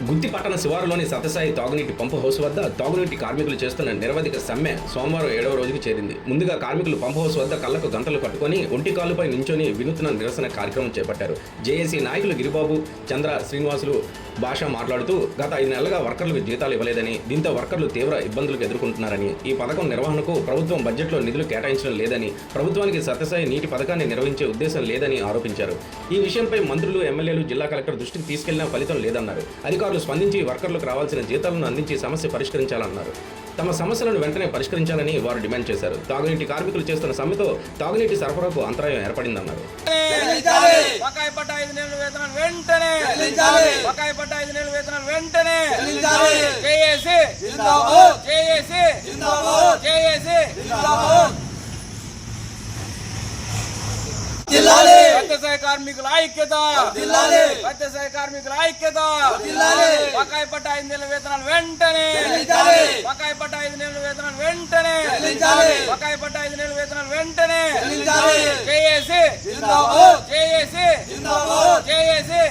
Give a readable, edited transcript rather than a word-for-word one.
గుత్తి పట్టణ శివారులోని సత్యసాయి తాగునీటి పంపు హౌస్ వద్ద తాగునీటి కార్మికులు చేస్తున్న నిరవధిక సమ్మె సోమవారం 7వ రోజుకి చేరింది. ముందుగా కార్మికులు పంపు హౌస్ వద్ద కళ్లకు గంటలు కట్టుకుని ఒంటి కాలుపై నించొని వినూత్న నిరసన కార్యక్రమం చేపట్టారు. జేఏసీ నాయకులు గిరిబాబు, చంద్ర, శ్రీనివాసులు భాష మాట్లాడుతూ గత 5 నెలలుగా వర్కర్లకు జీతాలు ఇవ్వలేదని, దీంతో వర్కర్లు తీవ్ర ఇబ్బందులకు ఎదుర్కొంటున్నారని, ఈ పథకం నిర్వహణకు ప్రభుత్వం బడ్జెట్లో నిధులు కేటాయించడం లేదని, ప్రభుత్వానికి సత్యసాయి నీటి పథకాన్ని నిర్వహించే ఉద్దేశం లేదని ఆరోపించారు. ఈ విషయంపై మంత్రులు, ఎమ్మెల్యేలు, జిల్లా కలెక్టర్ దృష్టికి తీసుకెళ్లినా ఫలితం లేదన్నారు. అధికారులు స్పందించి వర్కర్లకు రావాల్సిన జీతాలను అందించి సమస్య పరిష్కరించాలన్నారు. తమ సమస్యలను వెంటనే పరిష్కరించాలని వారు డిమాండ్ చేశారు. తాగునీటి కార్మికులు చేస్తున్న సమ్మెతో తాగునీటి సరఫరాకు అంతరాయం ఏర్పడిందన్నారు. సత్యసాయి కార్మికుల ఐక్యత, సత్యసాయి కార్మికుల ఐక్యత, బకాయి పట్ట 5 నెలల వేతనాలు వెంటనే, బకాయి పట్ట 5 నెలల వేతనాలు వెంటనే, బకాయి పట్ట 5 నెలల వేతనాలు వెంటనే. JAC, JAC, JAC.